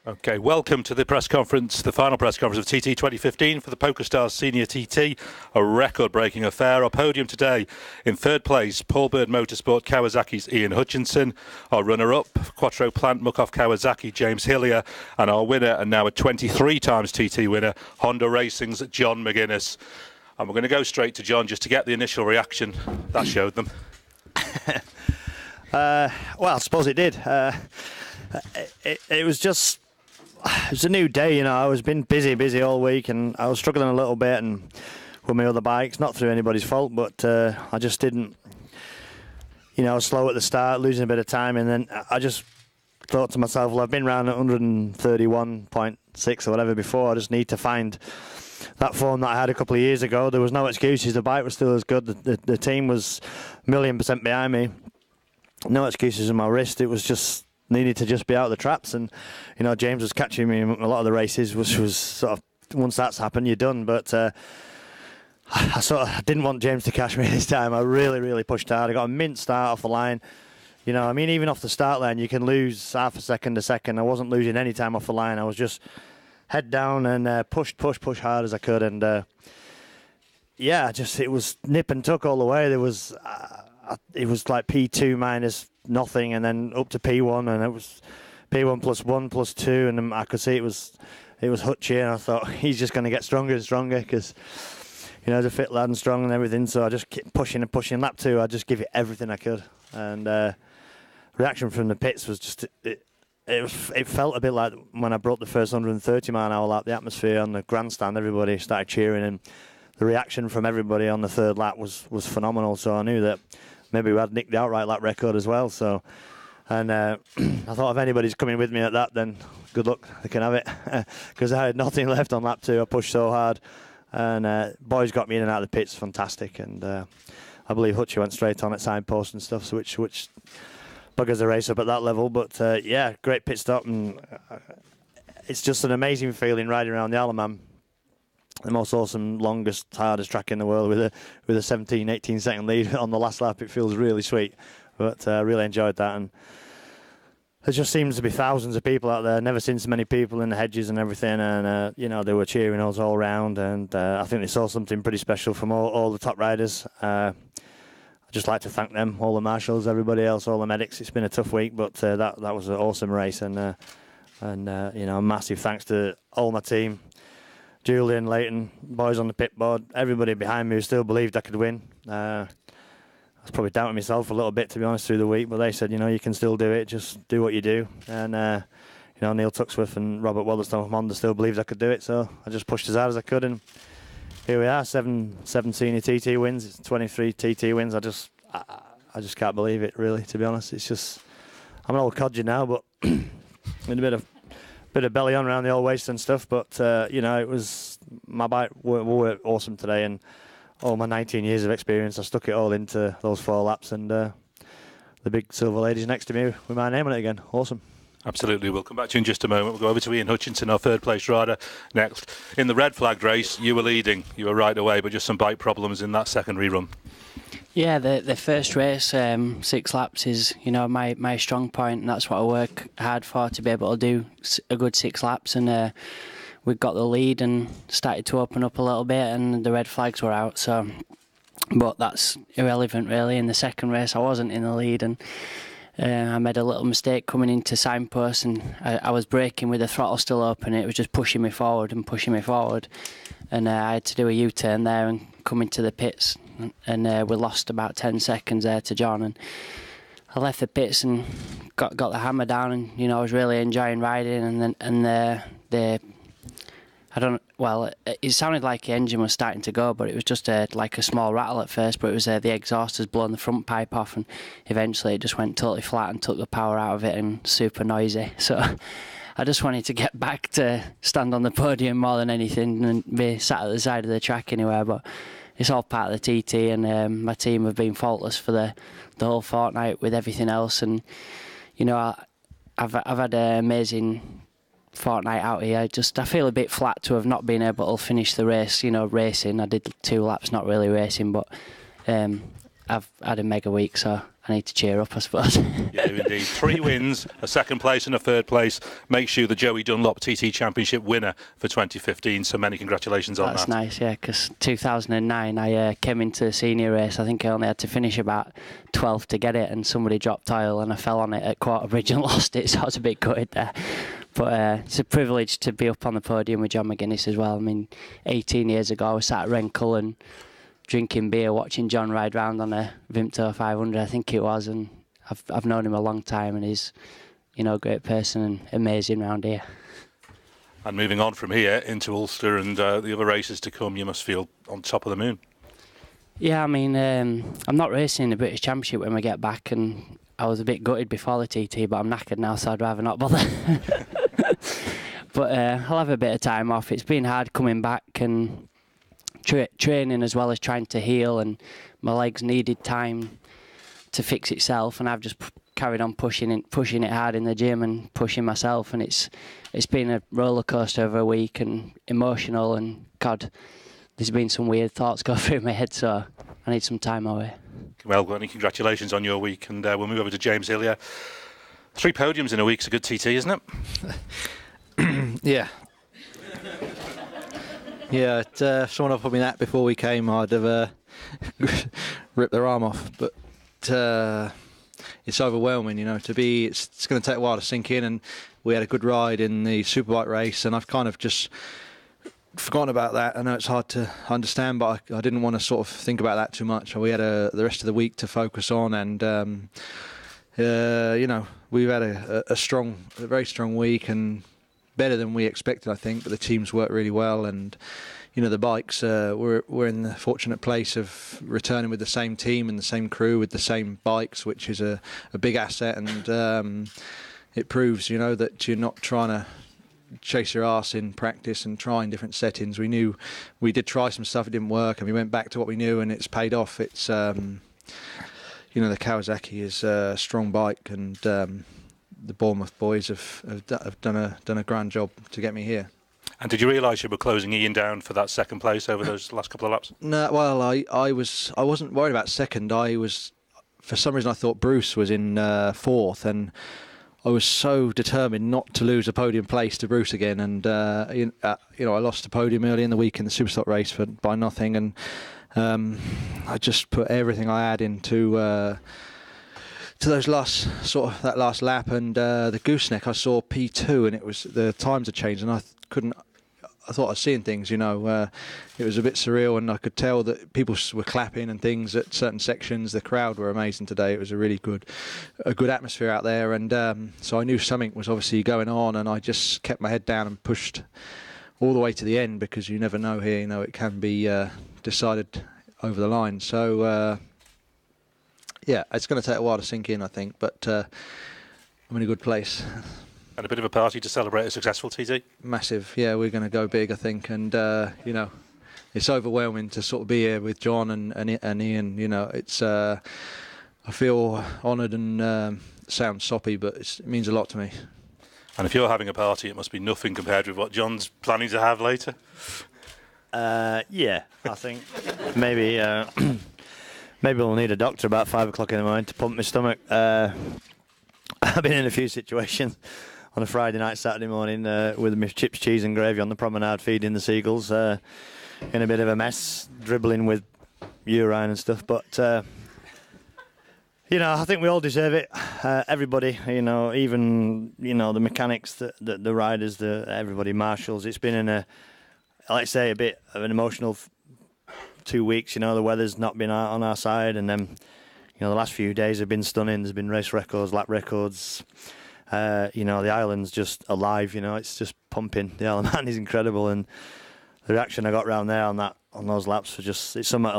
Okay, welcome to the press conference, the final press conference of TT 2015 for the Pokerstars Senior TT, a record-breaking affair. Our podium today, in third place, Paul Bird Motorsport, Kawasaki's Ian Hutchinson. Our runner-up, Quattro Plant, Mukoff Kawasaki, James Hillier. And our winner, and now a 23 times TT winner, Honda Racing's John McGuinness. And we're going to go straight to John just to get the initial reaction that showed them. Well, I suppose it did. It was just... It was a new day, you know. I was been busy all week, and I was struggling a little bit and with my other bikes, not through anybody's fault, but I just didn't, you know, slow at the start, losing a bit of time, and then I just thought to myself, well, I've been around at 131.6 or whatever before. I just need to find that form that I had a couple of years ago. There was no excuses. The bike was still as good. The team was 1,000,000% behind me. No excuses in my wrist. It was just needed to just be out of the traps, and you know, James was catching me in a lot of the races, which was sort of, once that's happened, you're done. But I sort of didn't want James to catch me this time. I really pushed hard. I got a mint start off the line. You know, I mean, even off the start line, you can lose half a second. I wasn't losing any time off the line. I was just head down and push hard as I could, and yeah, just it was nip and tuck all the way. There was it was like P2 minus nothing, and then up to P1, and it was P1 plus 1 plus 2, and I could see it was Hutchie, and I thought he's just going to get stronger and stronger because, you know, he's a fit lad and strong and everything. So I just kept pushing and pushing. Lap 2, I just give it everything I could, and reaction from the pits was just it felt a bit like when I broke the first 130 mile an hour lap. The atmosphere on the grandstand, everybody started cheering, and the reaction from everybody on the third lap was phenomenal. So I knew that maybe we had nicked the outright lap record as well. So, and I thought if anybody's coming with me at that, then good luck, they can have it. Because I had nothing left on lap 2. I pushed so hard, and boys got me in and out of the pits, fantastic. And I believe Hutchie went straight on at signpost and stuff, so which buggers the race up at that level. But yeah, great pit stop, and it's just an amazing feeling riding around the Alaman. The most awesome, longest, hardest track in the world with a 17, 18 second lead on the last lap. It feels really sweet, but I really enjoyed that. And there just seems to be thousands of people out there. Never seen so many people in the hedges and everything, and you know, they were cheering us all around, and I think they saw something pretty special from all the top riders. I'd just like to thank them, all the marshals, everybody else, all the medics. It's been a tough week, but that was an awesome race, and you know, massive thanks to all my team. Julian, Leighton, boys on the pit board, everybody behind me who still believed I could win. I was probably doubting myself a little bit, to be honest, through the week, but they said, you know, you can still do it, just do what you do. And, you know, Neil Tuxworth and Robert Weatherstone from Honda still believed I could do it, so I just pushed as hard as I could, and here we are, seven senior TT wins, it's 23 TT wins. I just can't believe it, really, to be honest. It's just, I'm an old codger now, but in a bit of belly on around the old waist and stuff, but you know, it was, my bike were awesome today, and all my 19 years of experience, I stuck it all into those 4 laps, and the big silver lady's next to me with my name on it again. Awesome. Absolutely. We'll come back to you in just a moment. We'll go over to Ian Hutchinson, our third place rider, next. In the red flagged race, you were leading, you were right away, but just some bike problems in that secondary run. Yeah, the first race, 6 laps is, you know, my strong point, and that's what I work hard for, to be able to do a good 6 laps. And we got the lead and started to open up a little bit, and the red flags were out. So, but that's irrelevant really. In the second race, I wasn't in the lead, and I made a little mistake coming into signpost, and I was braking with the throttle still open. It was just pushing me forward, and I had to do a U-turn there and come into the pits. And we lost about 10 seconds there to John, and I left the pits and got the hammer down, and you know, I was really enjoying riding, it sounded like the engine was starting to go, but it was just like a small rattle at first, but it was the exhaust has blown the front pipe off, and eventually it just went totally flat and took the power out of it, and super noisy. So I just wanted to get back to stand on the podium more than anything, and be sat at the side of the track anywhere, but it's all part of the TT, and my team have been faultless for the whole fortnight with everything else. And you know, I've had an amazing fortnight out here. I feel a bit flat to have not been able to finish the race. You know, racing. I did 2 laps, not really racing, but I've had a mega week, so I need to cheer up, I suppose. You do indeed. 3 wins, a second place and a third place makes you the Joey Dunlop TT Championship winner for 2015. So many congratulations on that. That's nice, yeah, because 2009 I came into the senior race. I think I only had to finish about 12th to get it, and somebody dropped tile and I fell on it at Quarterbridge and lost it, so I was a bit gutted there. But it's a privilege to be up on the podium with John McGuinness as well. I mean, 18 years ago I was sat at Renkel and drinking beer, watching John ride round on a Vimto 500, I think it was, and I've known him a long time, and he's, you know, a great person and amazing round here. And moving on from here into Ulster and the other races to come, you must feel on top of the moon. Yeah, I mean, I'm not racing in the British Championship when we get back, and I was a bit gutted before the TT, but I'm knackered now, so I'd rather not bother. But I'll have a bit of time off. It's been hard coming back and training as well as trying to heal, and my legs needed time to fix itself, and I've just carried on pushing it hard in the gym and pushing myself, and it's been a roller coaster over a week and emotional, and God, there's been some weird thoughts go through my head, so I need some time away. Well, Glennie, congratulations on your week, and we'll move over to James Hillier. 3 podiums in a week's a good TT, isn't it? Yeah. Yeah, if someone had put me that before we came, I'd have ripped their arm off. But it's overwhelming, you know. It's going to take a while to sink in. And we had a good ride in the Superbike race, and I've kind of just forgotten about that. I know it's hard to understand, but I didn't want to sort of think about that too much. We had the rest of the week to focus on, and you know, we've had a very strong week, and better than we expected, I think. But the teams worked really well, and you know, the bikes, we're in the fortunate place of returning with the same team and the same crew with the same bikes, which is a big asset, and it proves, you know, that you're not trying to chase your arse in practice and trying different settings. We knew we did try some stuff, it didn't work, and we went back to what we knew, and it's paid off. It's you know, the Kawasaki is a strong bike, and the Bournemouth boys have done a grand job to get me here. And did you realise you were closing Ian down for that second place over those last couple of laps? No, well, I wasn't worried about second. For some reason I thought Bruce was in 4th, and I was so determined not to lose a podium place to Bruce again. And you know, I lost a podium early in the week in the Superstock race by nothing, and I just put everything I had into to that last lap, and the gooseneck I saw P2, and it was, the times had changed, and I thought I was seeing things, you know. It was a bit surreal, and I could tell that people were clapping and things at certain sections. The crowd were amazing today. It was a really good atmosphere out there, and so I knew something was obviously going on, and I just kept my head down and pushed all the way to the end, because you never know here, you know, it can be decided over the line. So yeah, it's going to take a while to sink in, I think, but I'm in a good place. And a bit of a party to celebrate a successful TT? Massive, yeah, we're going to go big, I think, and you know, it's overwhelming to sort of be here with John and Ian. You know, it's I feel honoured, and sounds soppy, but it means a lot to me. And if you're having a party, it must be nothing compared with what John's planning to have later. Yeah, I think maybe maybe we'll need a doctor about 5 o'clock in the morning to pump my stomach. I've been in a few situations on a Friday night, Saturday morning with my chips, cheese and gravy on the promenade feeding the seagulls, in a bit of a mess, dribbling with urine and stuff. But, you know, I think we all deserve it. Everybody, you know, even, you know, the mechanics, the riders, everybody, marshals. It's been in let's say, a bit of an emotional 2 weeks. You know, the weather's not been on our side, and then, you know, the last few days have been stunning. There's been race records, lap records. You know, the island's just alive. You know, it's just pumping. The Isle of Man is incredible, and the reaction I got round there on those laps it's something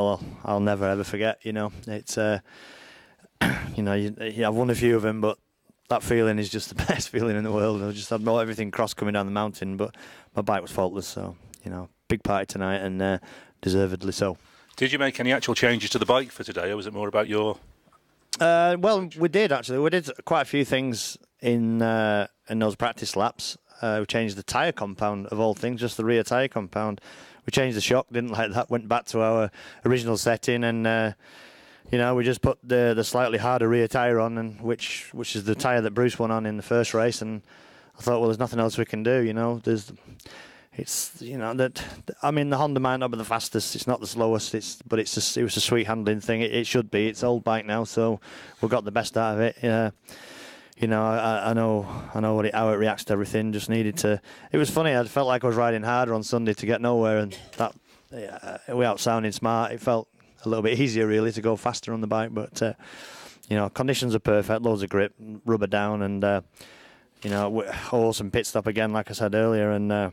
I'll never ever forget. You know, it's you know, I've won a few of them, but that feeling is just the best feeling in the world. I just had everything cross coming down the mountain, but my bike was faultless. So, you know, big party tonight, and deservedly so. Did you make any actual changes to the bike for today, or was it more about your... Well, we did actually. We did quite a few things in those practice laps. We changed the tyre compound, of all things, just the rear tyre compound. We changed the shock, didn't like that, went back to our original setting, and we just put the slightly harder rear tyre on, and which is the tyre that Bruce won on in the first race. And I thought, well, there's nothing else we can do. The Honda might not be the fastest, it's not the slowest, but it was a sweet handling thing. It should be. It's old bike now, so we got the best out of it. I know how it reacts to everything. Just needed to. It was funny. I felt like I was riding harder on Sunday to get nowhere, and that without sounding smart, it felt a little bit easier really to go faster on the bike. But conditions are perfect, loads of grip, rubber down, and awesome pit stop again, like I said earlier, and.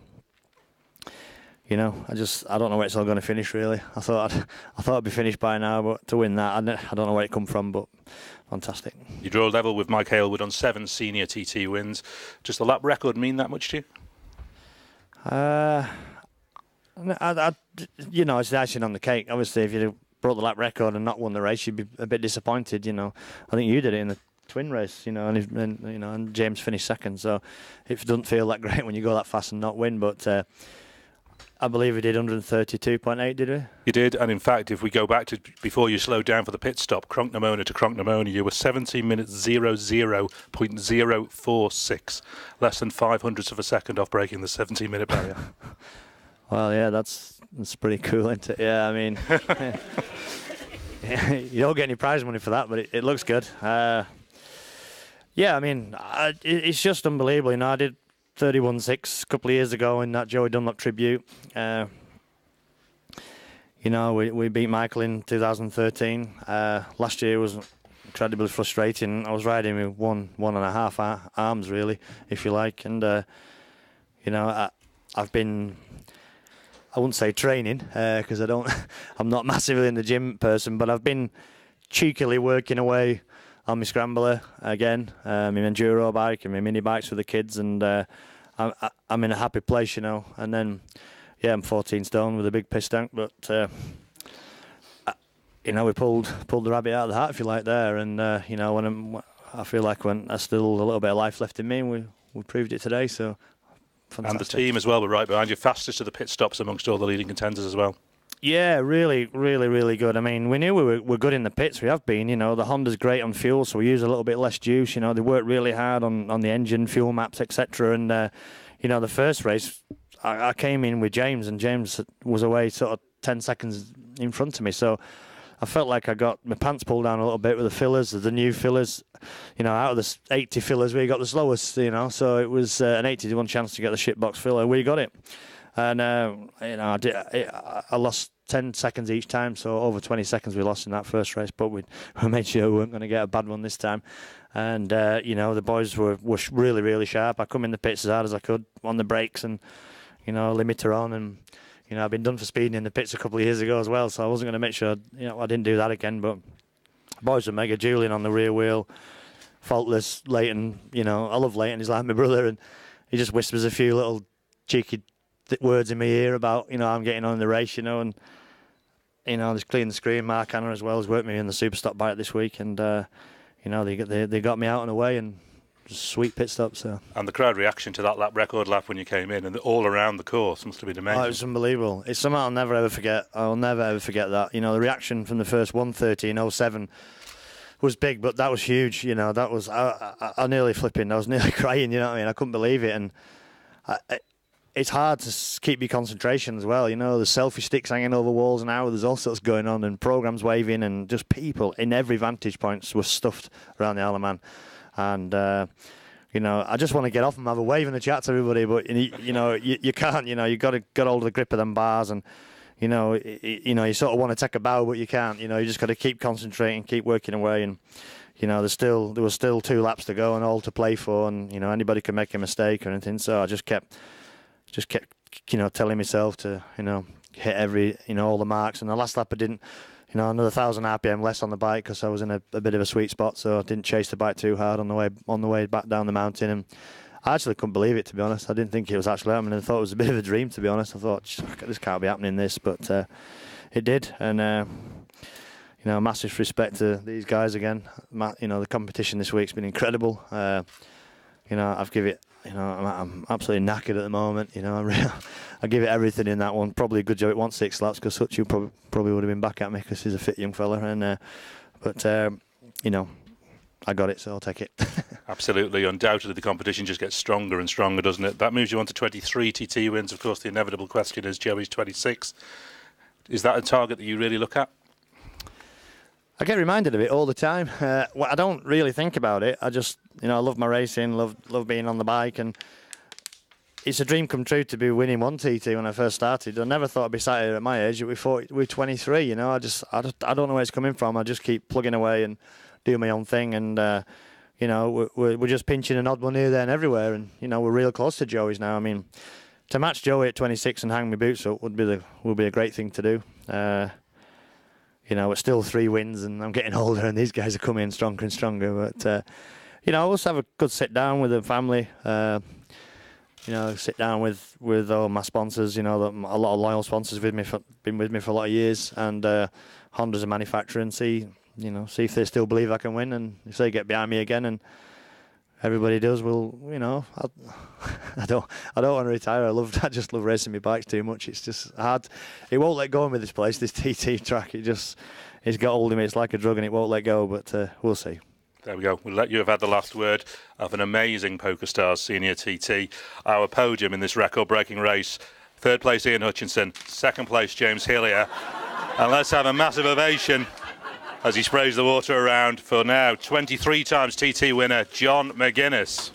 I don't know where it's all going to finish really. I thought it'd be finished by now, but to win that, I don't know where it come from, but fantastic. You draw level with Mike Hailwood on 7 senior TT wins. Does the lap record mean that much to you? It's the icing on the cake. Obviously, if you brought the lap record and not won the race, you'd be a bit disappointed. I think you did it in the twin race, and James finished second. So it doesn't feel that great when you go that fast and not win, but. I believe we did 132.8, did we? You did, and in fact, if we go back to before you slowed down for the pit stop, Cronknamona to Cronknamona, you were 17 minutes 00.046, less than 500ths of a second off breaking the 17-minute barrier. Well, yeah, that's pretty cool, isn't it? Yeah, I mean, you don't get any prize money for that, but it looks good. It's just unbelievable. I did 31.6 a couple of years ago in that Joey Dunlop tribute. We beat Michael in 2013. Last year was incredibly frustrating. I was riding with one and a half arms, really, if you like. And, I've been, I wouldn't say training, because I'm not massively in the gym person, but I've been cheekily working away on my scrambler again, my enduro bike and my mini bikes for the kids, and I'm in a happy place, And then, I'm 14 stone with a big piss tank, but we pulled the rabbit out of the hat, if you like, there, and when I feel like when there's still a little bit of life left in me, and we proved it today, so fantastic. And the team as well were right behind you, fastest of the pit stops amongst all the leading contenders as well. Yeah, really, really, really good. I mean, we knew we were good in the pits. We have been, the Honda's great on fuel, so we use a little bit less juice. They work really hard on the engine, fuel maps, etc. And, the first race, I came in with James, and James was away sort of 10 seconds in front of me. So I felt like I got my pants pulled down a little bit with the fillers, the new fillers. Out of the 80 fillers, we got the slowest, So it was an 80 to 1 chance to get the shitbox filler. We got it. And, I lost 10 seconds each time, so over 20 seconds we lost in that first race, but we made sure we weren't going to get a bad one this time. And, the boys were really, really sharp. I come in the pits as hard as I could on the brakes and, limiter on. And, I've been done for speeding in the pits a couple of years ago as well, so I wasn't going to make sure, I didn't do that again. But boys were mega. Julian on the rear wheel, faultless. Leighton, I love Leighton. He's like my brother, and he just whispers a few little cheeky words in my ear about I'm getting on in the race, and there's clean the screen. Mark Hanna as well has worked me in the Superstock bike this week, and they got me out and away, and sweet pit stop. So, and the crowd reaction to that record lap when you came in and all around the course must have been amazing. It was unbelievable. It's something I'll never ever forget. I'll never ever forget that. The reaction from the first 1:30.07 was big, but that was huge. That was I nearly flipping. I was nearly crying. I couldn't believe it, and it's hard to keep your concentration as well. There's selfie sticks hanging over walls now. There's all sorts going on, and programs waving, and just people in every vantage point were stuffed around the Isle of Man. And I just want to get off and have a wave and a chat to everybody, but you can't. You've got to get hold of the grip of them bars, and you sort of want to take a bow, but you can't. You just got to keep concentrating, keep working away, and there was still 2 laps to go and all to play for, and anybody can make a mistake or anything. So I just kept telling myself to hit every all the marks. And the last lap I didn't, another 1,000 RPM less on the bike because I was in a bit of a sweet spot, so I didn't chase the bike too hard on the way back down the mountain. And I actually couldn't believe it, to be honest. I didn't think it was actually happening. I thought it was a bit of a dream, to be honest. I thought this can't be happening, but it did. And massive respect to these guys again. The competition this week's been incredible. I've give it. I'm absolutely knackered at the moment. I give it everything in that one. Probably a good job it won 6 laps, because Hutchie probably would have been back at me because he's a fit young fella. And But you know, I got it, so I'll take it. Absolutely, undoubtedly, the competition just gets stronger and stronger, doesn't it? That moves you on to 23 TT wins. Of course, the inevitable question is Joey's 26. Is that a target that you really look at? I get reminded of it all the time. Well, I don't really think about it. I just, you know, I love my racing, love being on the bike, and it's a dream come true to be winning one TT when I first started. I never thought I'd be sat here at my age. We're 23, you know. I don't know where it's coming from. I just keep plugging away and doing my own thing, and you know, we're just pinching an odd one here, there, and everywhere, and you know, we're real close to Joey's now. I mean, to match Joey at 26 and hang my boots up would be a great thing to do. You know, it's still 3 wins, and I'm getting older, and these guys are coming in stronger and stronger. But you know, I also have a good sit down with the family. You know, sit down with all my sponsors. You know, a lot of loyal sponsors been with me for a lot of years, and Honda's a manufacturer, and see if they still believe I can win, and if they get behind me again, and everybody does, well, you know, I don't want to retire. I just love racing my bikes too much. It's just hard. It won't let go of me, this place, this TT track. It's got hold of me. It's like a drug, and it won't let go. But we'll see. There we go. We'll let you have had the last word of an amazing Pokerstars Senior TT. Our podium in this record-breaking race. 3rd place, Ian Hutchinson. 2nd place, James Hillier. And let's have a massive ovation as he sprays the water around for now 23 times TT winner John McGuinness.